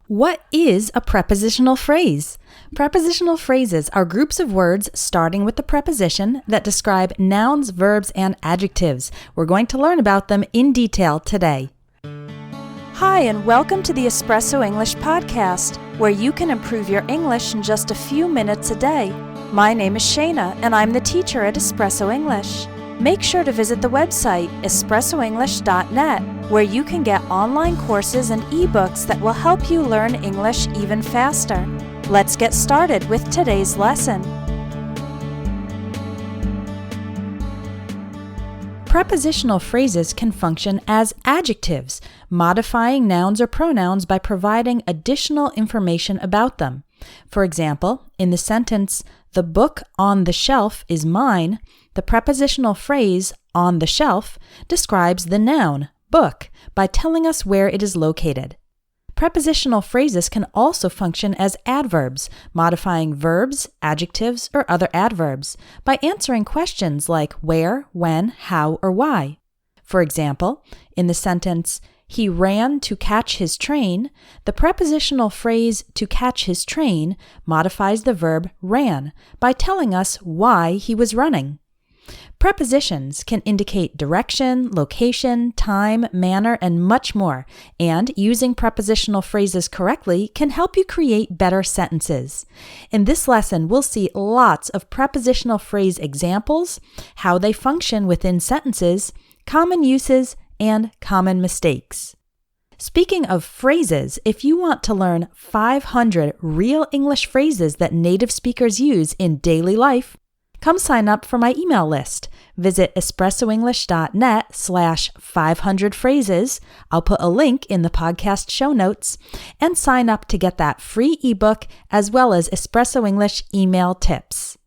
What is a prepositional phrase? Prepositional phrases are groups of words starting with the preposition that describe nouns, verbs, and adjectives. We're going to learn about them in detail today. Hi, and welcome to the Espresso English podcast, where you can improve your English in just a few minutes a day. My name is Shayna, and I'm the teacher at Espresso English. Make sure to visit the website espressoenglish.net, where you can get online courses and ebooks that will help you learn English even faster. Let's get started with today's lesson. Prepositional phrases can function as adjectives, modifying nouns or pronouns by providing additional information about them. For example, in the sentence, "The book on the shelf is mine," the prepositional phrase "on the shelf" describes the noun, book, by telling us where it is located. Prepositional phrases can also function as adverbs, modifying verbs, adjectives, or other adverbs, by answering questions like where, when, how, or why. For example, in the sentence, "He ran to catch his train," the prepositional phrase "to catch his train" modifies the verb ran by telling us why he was running. Prepositions can indicate direction, location, time, manner, and much more, and using prepositional phrases correctly can help you create better sentences. In this lesson, we'll see lots of prepositional phrase examples, how they function within sentences, common uses, and common mistakes. Speaking of phrases, if you want to learn 500 real English phrases that native speakers use in daily life, come sign up for my email list. Visit espressoenglish.net/500phrases. I'll put a link in the podcast show notes, and sign up to get that free ebook as well as Espresso English email tips.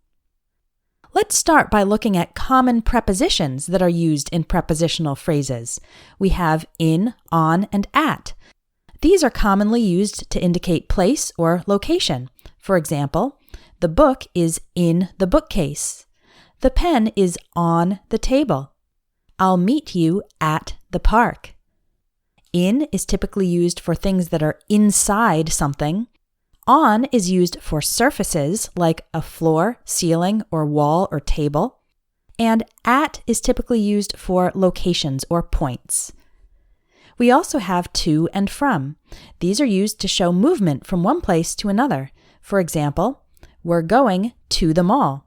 Let's start by looking at common prepositions that are used in prepositional phrases. We have in, on, and at. These are commonly used to indicate place or location. For example, the book is in the bookcase. The pen is on the table. I'll meet you at the park. In is typically used for things that are inside something. On is used for surfaces like a floor, ceiling, or wall or table. And at is typically used for locations or points. We also have to and from. These are used to show movement from one place to another. For example, we're going to the mall.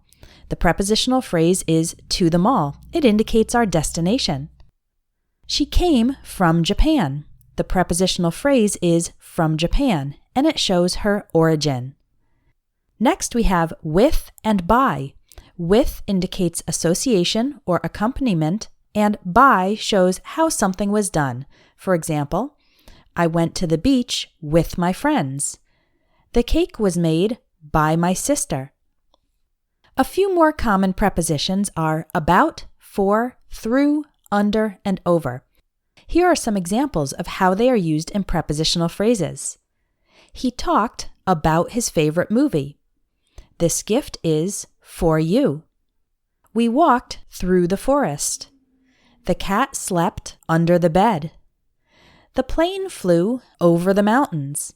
The prepositional phrase is to the mall. It indicates our destination. She came from Japan. The prepositional phrase is from Japan, and it shows her origin. Next, we have with and by. With indicates association or accompaniment, and by shows how something was done. For example, I went to the beach with my friends. The cake was made by my sister. A few more common prepositions are about, for, through, under, and over. Here are some examples of how they are used in prepositional phrases. He talked about his favorite movie. This gift is for you. We walked through the forest. The cat slept under the bed. The plane flew over the mountains.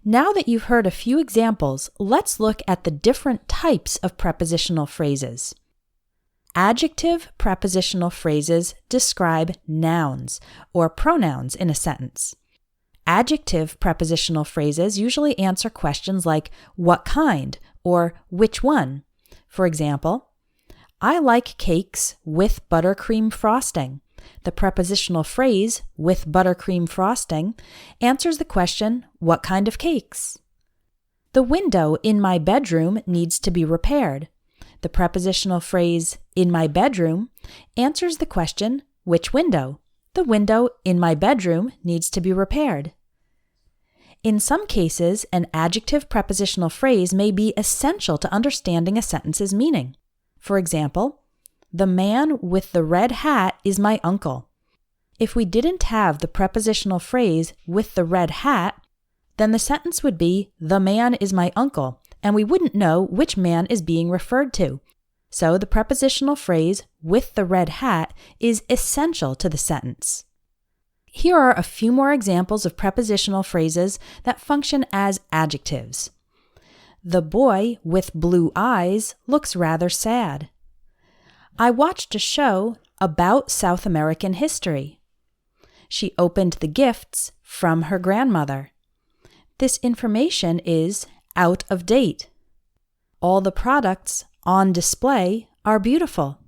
Now that you've heard a few examples, let's look at the different types of prepositional phrases. Adjective prepositional phrases describe nouns or pronouns in a sentence. Adjective prepositional phrases usually answer questions like what kind or which one. For example, I like cakes with buttercream frosting. The prepositional phrase, with buttercream frosting, answers the question, what kind of cakes? The window in my bedroom needs to be repaired. The prepositional phrase, in my bedroom, answers the question, which window? The window in my bedroom needs to be repaired. In some cases, an adjective prepositional phrase may be essential to understanding a sentence's meaning. For example, the man with the red hat is my uncle. If we didn't have the prepositional phrase with the red hat, then the sentence would be, the man is my uncle, and we wouldn't know which man is being referred to. So the prepositional phrase with the red hat is essential to the sentence. Here are a few more examples of prepositional phrases that function as adjectives. The boy with blue eyes looks rather sad. I watched a show about South American history. She opened the gifts from her grandmother. This information is out of date. All the products on display are beautiful.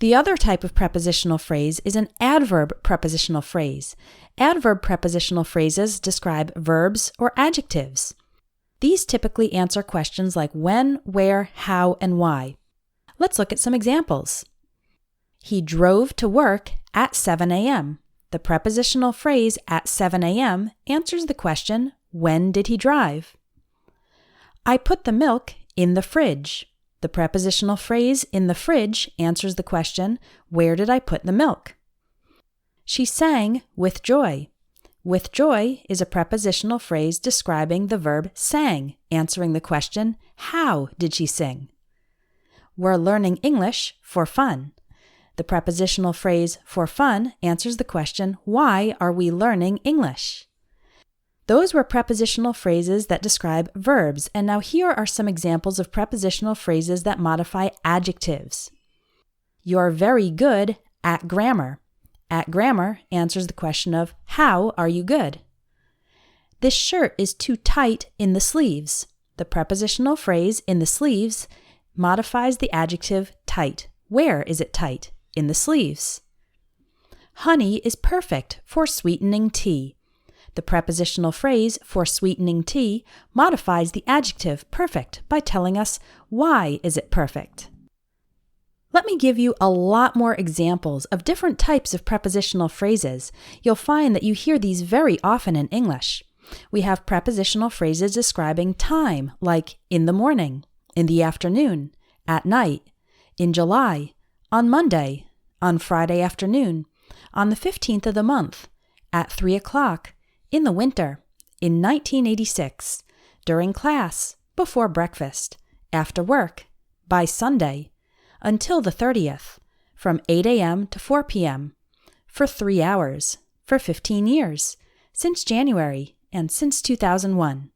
The other type of prepositional phrase is an adverb prepositional phrase. Adverb prepositional phrases describe verbs or adjectives. These typically answer questions like when, where, how, and why. Let's look at some examples. He drove to work at 7 a.m. The prepositional phrase at 7 a.m. answers the question, when did he drive? I put the milk in the fridge. The prepositional phrase in the fridge answers the question, where did I put the milk? She sang with joy. With joy is a prepositional phrase describing the verb sang, answering the question, how did she sing? We're learning English for fun. The prepositional phrase for fun answers the question, why are we learning English? Those were prepositional phrases that describe verbs, and now here are some examples of prepositional phrases that modify adjectives. You're very good at grammar. At grammar answers the question of, how are you good? This shirt is too tight in the sleeves. The prepositional phrase in the sleeves modifies the adjective tight. Where is it tight? In the sleeves. Honey is perfect for sweetening tea. The prepositional phrase for sweetening tea modifies the adjective perfect by telling us why is it perfect. Let me give you a lot more examples of different types of prepositional phrases. You'll find that you hear these very often in English. We have prepositional phrases describing time, like in the morning, in the afternoon, at night, in July, on Monday, on Friday afternoon, on the 15th of the month, at 3 o'clock, in the winter, in 1986, during class, before breakfast, after work, by Sunday, until the 30th, from 8 a.m. to 4 p.m., for 3 hours, for 15 years, since January, and since 2001.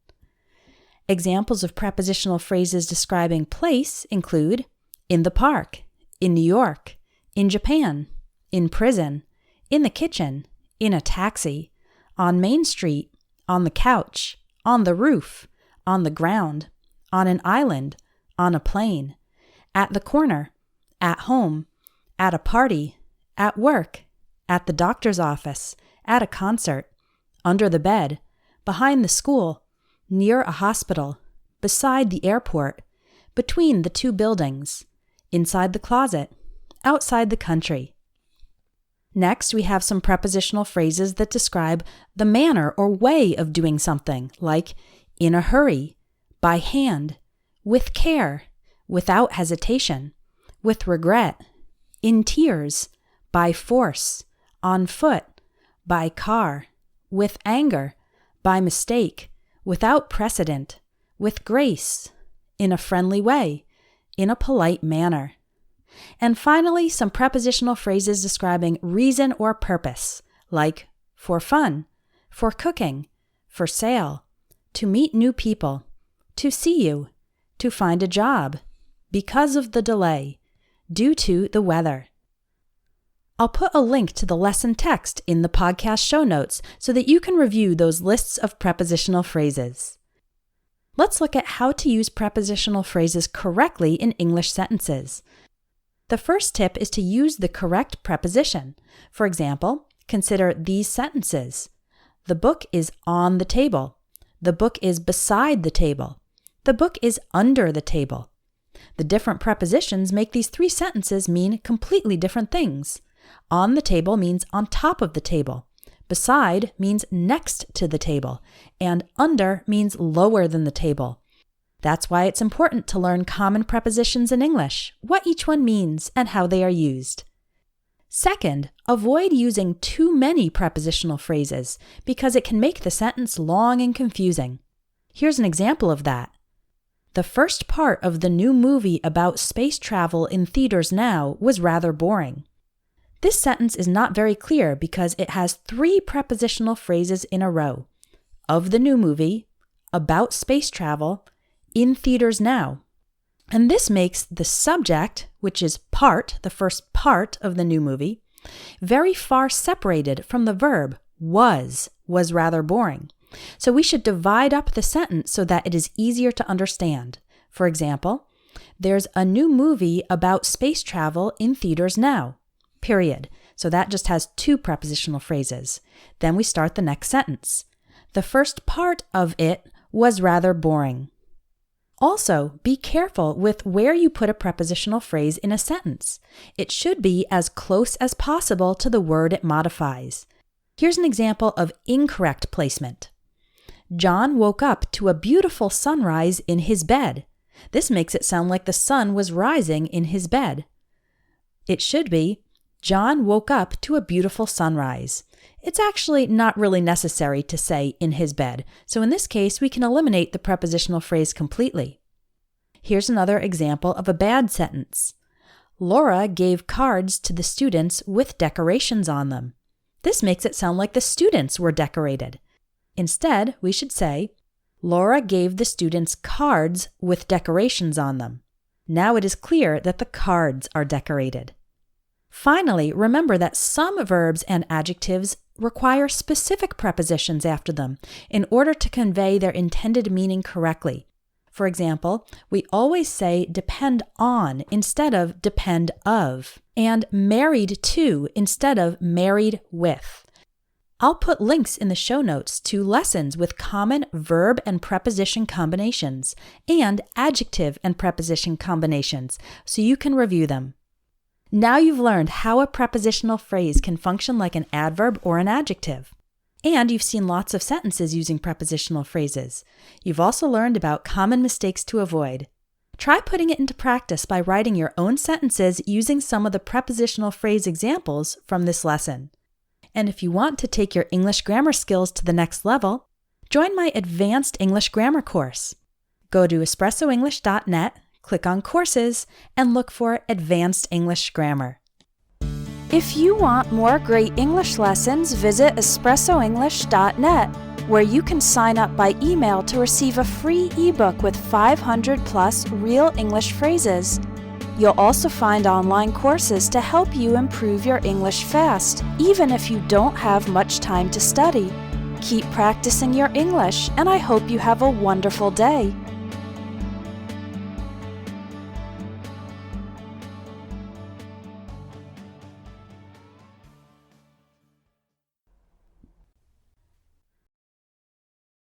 Examples of prepositional phrases describing place include in the park, in New York, in Japan, in prison, in the kitchen, in a taxi, on Main Street, on the couch, on the roof, on the ground, on an island, on a plane, at the corner, at home, at a party, at work, at the doctor's office, at a concert, under the bed, behind the school, near a hospital, beside the airport, between the two buildings, inside the closet, outside the country. Next, we have some prepositional phrases that describe the manner or way of doing something, like in a hurry, by hand, with care, without hesitation, with regret, in tears, by force, on foot, by car, with anger, by mistake, without precedent, with grace, in a friendly way, in a polite manner. And finally, some prepositional phrases describing reason or purpose, like for fun, for cooking, for sale, to meet new people, to see you, to find a job, because of the delay, due to the weather. I'll put a link to the lesson text in the podcast show notes so that you can review those lists of prepositional phrases. Let's look at how to use prepositional phrases correctly in English sentences. The first tip is to use the correct preposition. For example, consider these sentences. The book is on the table. The book is beside the table. The book is under the table. The different prepositions make these three sentences mean completely different things. On the table means on top of the table. Beside means next to the table. And under means lower than the table. That's why it's important to learn common prepositions in English, what each one means, and how they are used. Second, avoid using too many prepositional phrases because it can make the sentence long and confusing. Here's an example of that. The first part of the new movie about space travel in theaters now was rather boring. This sentence is not very clear because it has 3 prepositional phrases in a row: of the new movie, about space travel, in theaters now. And this makes the subject, which is part, the first part of the new movie, very far separated from the verb was rather boring. So we should divide up the sentence so that it is easier to understand. For example, there's a new movie about space travel in theaters now, period. So that just has 2 prepositional phrases. Then we start the next sentence. The first part of it was rather boring. Also, be careful with where you put a prepositional phrase in a sentence. It should be as close as possible to the word it modifies. Here's an example of incorrect placement. John woke up to a beautiful sunrise in his bed. This makes it sound like the sun was rising in his bed. It should be, John woke up to a beautiful sunrise. It's actually not really necessary to say in his bed, so in this case we can eliminate the prepositional phrase completely. Here's another example of a bad sentence. Laura gave cards to the students with decorations on them. This makes it sound like the students were decorated. Instead, we should say, Laura gave the students cards with decorations on them. Now it is clear that the cards are decorated. Finally, remember that some verbs and adjectives require specific prepositions after them in order to convey their intended meaning correctly. For example, we always say depend on instead of depend of, and married to instead of married with. I'll put links in the show notes to lessons with common verb and preposition combinations and adjective and preposition combinations so you can review them. Now you've learned how a prepositional phrase can function like an adverb or an adjective. And you've seen lots of sentences using prepositional phrases. You've also learned about common mistakes to avoid. Try putting it into practice by writing your own sentences using some of the prepositional phrase examples from this lesson. And if you want to take your English grammar skills to the next level, join my Advanced English Grammar course. Go to espressoenglish.net, click on Courses, and look for Advanced English Grammar. If you want more great English lessons, visit espressoenglish.net, where you can sign up by email to receive a free ebook with 500 plus real English phrases. You'll also find online courses to help you improve your English fast, even if you don't have much time to study. Keep practicing your English, and I hope you have a wonderful day.